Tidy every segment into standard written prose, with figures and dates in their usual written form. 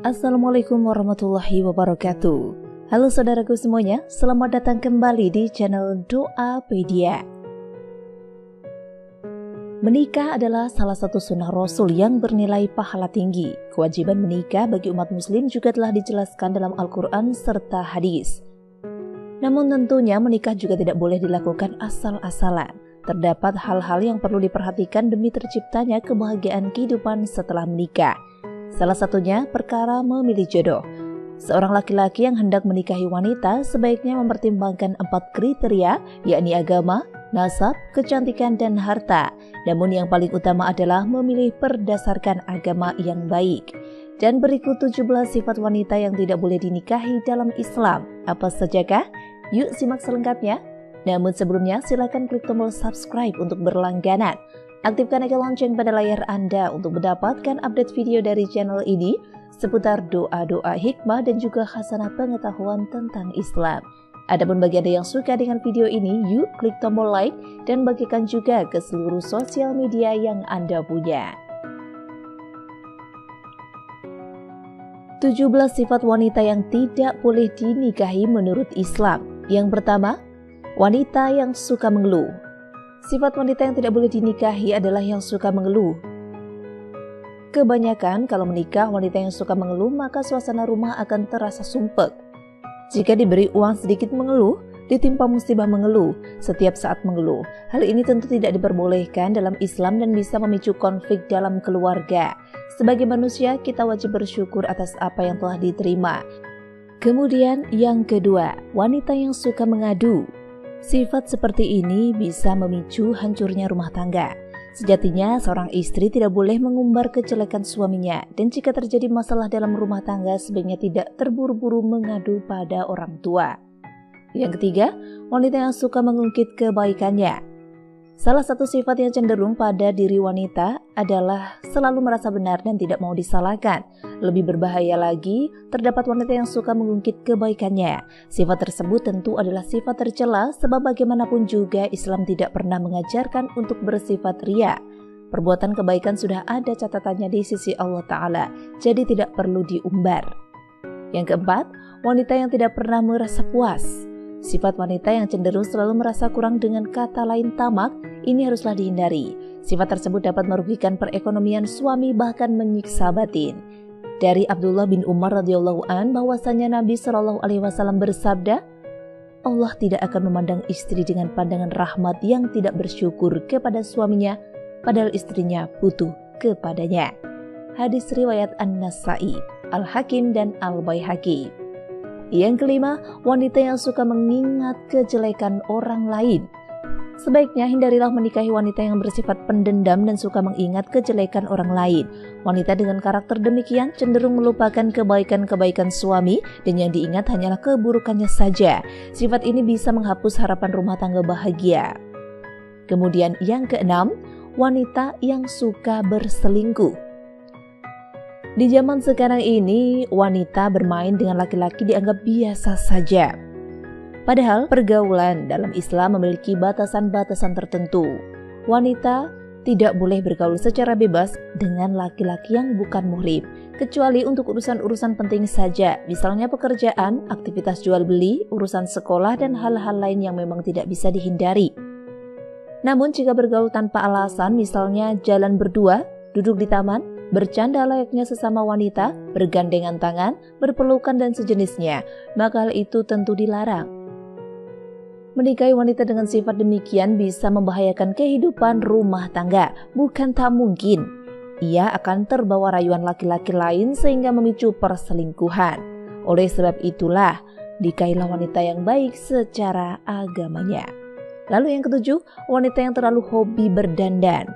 Assalamualaikum warahmatullahi wabarakatuh. Halo saudaraku semuanya, selamat datang kembali di channel Doapedia. Menikah adalah salah satu sunnah Rasul yang bernilai pahala tinggi. Kewajiban menikah bagi umat muslim juga telah dijelaskan dalam Al-Quran serta hadis. Namun tentunya menikah juga tidak boleh dilakukan asal-asalan. Terdapat hal-hal yang perlu diperhatikan demi terciptanya kebahagiaan kehidupan setelah menikah. Salah satunya perkara memilih jodoh. Seorang laki-laki yang hendak menikahi wanita sebaiknya mempertimbangkan 4 kriteria, yakni agama, nasab, kecantikan, dan harta. Namun yang paling utama adalah memilih berdasarkan agama yang baik. Dan berikut 17 sifat wanita yang tidak boleh dinikahi dalam Islam. Apa sajakah? Yuk simak selengkapnya. Namun sebelumnya silakan klik tombol subscribe untuk berlangganan. Aktifkan icon lonceng pada layar Anda untuk mendapatkan update video dari channel ini seputar doa-doa hikmah dan juga khasanah pengetahuan tentang Islam. Adapun bagi Anda yang suka dengan video ini, yuk klik tombol like dan bagikan juga ke seluruh sosial media yang Anda punya. 17 sifat wanita yang tidak boleh dinikahi menurut Islam. Yang pertama, wanita yang suka mengeluh. Sifat wanita yang tidak boleh dinikahi adalah yang suka mengeluh. Kebanyakan kalau menikah wanita yang suka mengeluh, maka suasana rumah akan terasa sumpek. Jika diberi uang sedikit mengeluh, ditimpa musibah mengeluh, setiap saat mengeluh. Hal ini tentu tidak diperbolehkan dalam Islam dan bisa memicu konflik dalam keluarga. Sebagai manusia, kita wajib bersyukur atas apa yang telah diterima. Kemudian yang kedua, wanita yang suka mengadu. Sifat seperti ini bisa memicu hancurnya rumah tangga. Sejatinya seorang istri tidak boleh mengumbar kejelekan suaminya, dan jika terjadi masalah dalam rumah tangga sebaiknya tidak terburu-buru mengadu pada orang tua. Yang ketiga, wanita yang suka mengungkit kebaikannya. Salah satu sifat yang cenderung pada diri wanita adalah selalu merasa benar dan tidak mau disalahkan. Lebih berbahaya lagi, terdapat wanita yang suka mengungkit kebaikannya. Sifat tersebut tentu adalah sifat tercela sebab bagaimanapun juga Islam tidak pernah mengajarkan untuk bersifat riya. Perbuatan kebaikan sudah ada catatannya di sisi Allah Ta'ala, jadi tidak perlu diumbar. Yang keempat, wanita yang tidak pernah merasa puas. Sifat wanita yang cenderung selalu merasa kurang, dengan kata lain tamak, ini haruslah dihindari. Sifat tersebut dapat merugikan perekonomian suami bahkan menyiksa batin. Dari Abdullah bin Umar radhiyallahu an bahwasanya Nabi Shallallahu alaihi wasallam bersabda, Allah tidak akan memandang istri dengan pandangan rahmat yang tidak bersyukur kepada suaminya padahal istrinya butuh kepadanya. Hadis riwayat An-Nasa'i, Al-Hakim dan Al-Baihaqi. Yang kelima, wanita yang suka mengingat kejelekan orang lain. Sebaiknya hindarilah menikahi wanita yang bersifat pendendam dan suka mengingat kejelekan orang lain. Wanita dengan karakter demikian cenderung melupakan kebaikan-kebaikan suami dan yang diingat hanyalah keburukannya saja. Sifat ini bisa menghapus harapan rumah tangga bahagia. Kemudian yang keenam, wanita yang suka berselingkuh. Di zaman sekarang ini, wanita bermain dengan laki-laki dianggap biasa saja. Padahal pergaulan dalam Islam memiliki batasan-batasan tertentu. Wanita tidak boleh bergaul secara bebas dengan laki-laki yang bukan muhrim, kecuali untuk urusan-urusan penting saja, misalnya pekerjaan, aktivitas jual beli, urusan sekolah, dan hal-hal lain yang memang tidak bisa dihindari. Namun jika bergaul tanpa alasan, misalnya jalan berdua, duduk di taman, bercanda layaknya sesama wanita, bergandengan tangan, berpelukan dan sejenisnya, maka hal itu tentu dilarang. Menikahi wanita dengan sifat demikian bisa membahayakan kehidupan rumah tangga. Bukan tak mungkin, ia akan terbawa rayuan laki-laki lain sehingga memicu perselingkuhan. Oleh sebab itulah, nikahilah wanita yang baik secara agamanya. Lalu yang ketujuh, wanita yang terlalu hobi berdandan.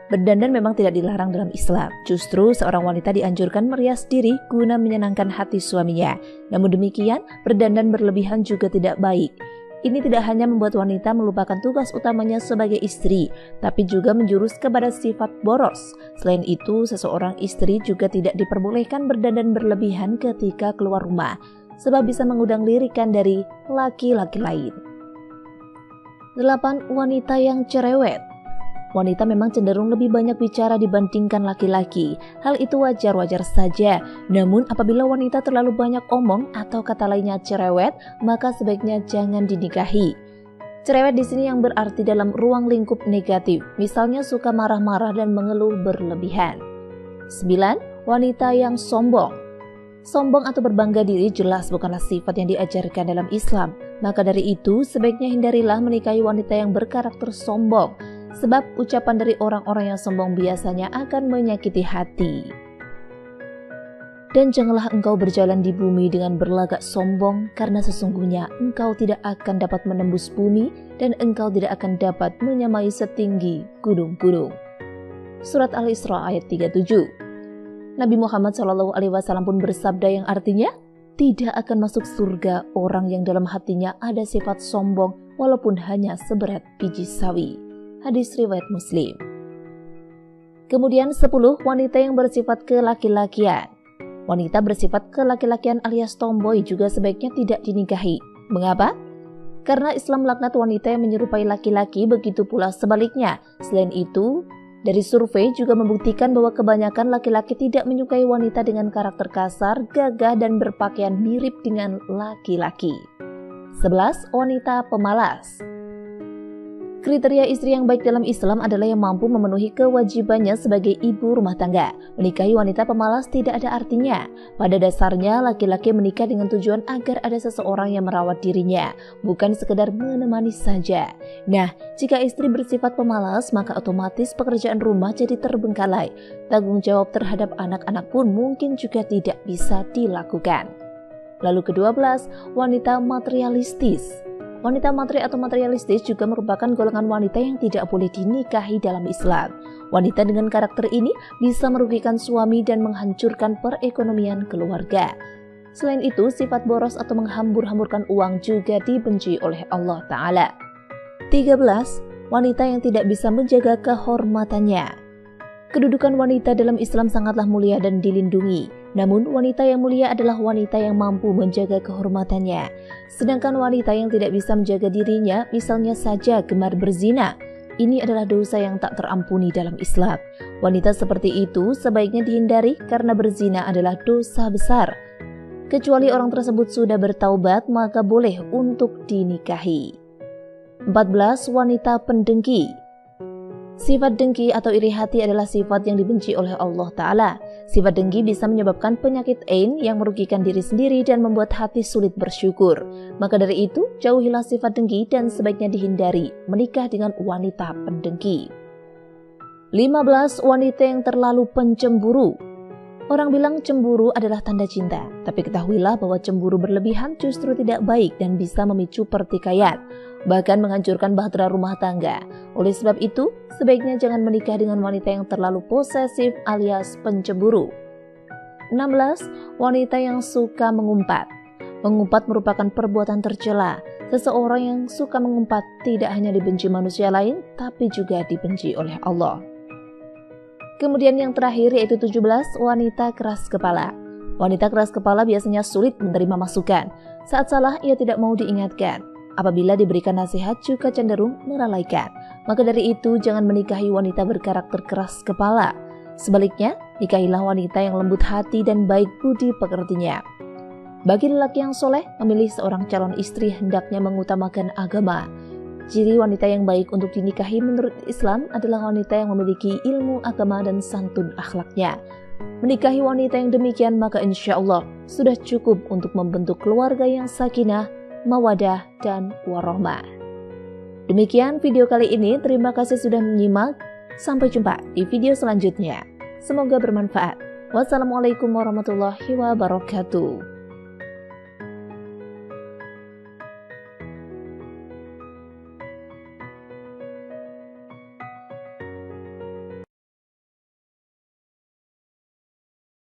Berdandan memang tidak dilarang dalam Islam. Justru seorang wanita dianjurkan merias diri guna menyenangkan hati suaminya. Namun demikian, berdandan berlebihan juga tidak baik. Ini tidak hanya membuat wanita melupakan tugas utamanya sebagai istri, tapi juga menjurus kepada sifat boros. Selain itu, seseorang istri juga tidak diperbolehkan berdandan berlebihan ketika keluar rumah, sebab bisa mengundang lirikan dari laki-laki lain. 8. Wanita yang cerewet. wanita memang cenderung lebih banyak bicara dibandingkan laki-laki. Hal itu wajar-wajar saja. Namun apabila wanita terlalu banyak omong atau kata lainnya cerewet, maka sebaiknya jangan dinikahi. Cerewet di sini yang berarti dalam ruang lingkup negatif, misalnya suka marah-marah dan mengeluh berlebihan. 9. Wanita yang sombong. Sombong atau berbangga diri jelas bukanlah sifat yang diajarkan dalam Islam. Maka dari itu, sebaiknya hindarilah menikahi wanita yang berkarakter sombong. Sebab ucapan dari orang-orang yang sombong biasanya akan menyakiti hati. Dan janganlah engkau berjalan di bumi dengan berlagak sombong, karena sesungguhnya engkau tidak akan dapat menembus bumi dan engkau tidak akan dapat menyamai setinggi gunung-gunung. Surat Al-Isra ayat 37. Nabi Muhammad SAW pun bersabda yang artinya, tidak akan masuk surga orang yang dalam hatinya ada sifat sombong walaupun hanya seberat biji sawi. Hadis riwayat Muslim. Kemudian 10. Wanita yang bersifat kelaki-lakian. Wanita bersifat kelaki-lakian alias tomboy juga sebaiknya tidak dinikahi. Mengapa? Karena Islam melaknat wanita yang menyerupai laki-laki, begitu pula sebaliknya. Selain itu, dari survei juga membuktikan bahwa kebanyakan laki-laki tidak menyukai wanita dengan karakter kasar, gagah, dan berpakaian mirip dengan laki-laki. 11. Wanita pemalas. Kriteria istri yang baik dalam Islam adalah yang mampu memenuhi kewajibannya sebagai ibu rumah tangga. Menikahi wanita pemalas tidak ada artinya. Pada dasarnya, laki-laki menikah dengan tujuan agar ada seseorang yang merawat dirinya, bukan sekedar menemani saja. Nah, jika istri bersifat pemalas, maka otomatis pekerjaan rumah jadi terbengkalai. Tanggung jawab terhadap anak-anak pun mungkin juga tidak bisa dilakukan. Lalu ke-12, wanita materialistis. Wanita materi atau materialistis juga merupakan golongan wanita yang tidak boleh dinikahi dalam Islam. Wanita dengan karakter ini bisa merugikan suami dan menghancurkan perekonomian keluarga. Selain itu, sifat boros atau menghambur-hamburkan uang juga dibenci oleh Allah Ta'ala. 13. Wanita yang tidak bisa menjaga kehormatannya. Kedudukan wanita dalam Islam sangatlah mulia dan dilindungi. Namun, wanita yang mulia adalah wanita yang mampu menjaga kehormatannya. Sedangkan wanita yang tidak bisa menjaga dirinya, misalnya saja gemar berzina, ini adalah dosa yang tak terampuni dalam Islam. Wanita seperti itu sebaiknya dihindari karena berzina adalah dosa besar. Kecuali orang tersebut sudah bertaubat, maka boleh untuk dinikahi. 14. Wanita pendengki. Sifat dengki atau iri hati adalah sifat yang dibenci oleh Allah Ta'ala. Sifat dengki bisa menyebabkan penyakit ain yang merugikan diri sendiri dan membuat hati sulit bersyukur. Maka dari itu, jauhilah sifat dengki dan sebaiknya dihindari menikah dengan wanita pendengki. 15. Wanita yang terlalu pencemburu. Orang bilang cemburu adalah tanda cinta, tapi ketahuilah bahwa cemburu berlebihan justru tidak baik dan bisa memicu pertikaian, bahkan menghancurkan bahtera rumah tangga. Oleh sebab itu, sebaiknya jangan menikah dengan wanita yang terlalu posesif alias pencemburu. 16. Wanita yang suka mengumpat. Mengumpat merupakan perbuatan tercela. Seseorang yang suka mengumpat tidak hanya dibenci manusia lain, tapi juga dibenci oleh Allah. Kemudian yang terakhir yaitu 17, wanita keras kepala. Wanita keras kepala biasanya sulit menerima masukan. Saat salah, ia tidak mau diingatkan. Apabila diberikan nasihat juga cenderung melalaikan. Maka dari itu, jangan menikahi wanita berkarakter keras kepala. Sebaliknya, nikahilah wanita yang lembut hati dan baik budi pekertinya. Bagi lelaki yang soleh, memilih seorang calon istri hendaknya mengutamakan agama. Ciri wanita yang baik untuk dinikahi menurut Islam adalah wanita yang memiliki ilmu agama dan santun akhlaknya. Menikahi wanita yang demikian maka insya Allah sudah cukup untuk membentuk keluarga yang sakinah, mawadah, dan warahmah. Demikian video kali ini, terima kasih sudah menyimak. Sampai jumpa di video selanjutnya. Semoga bermanfaat. Wassalamualaikum warahmatullahi wabarakatuh.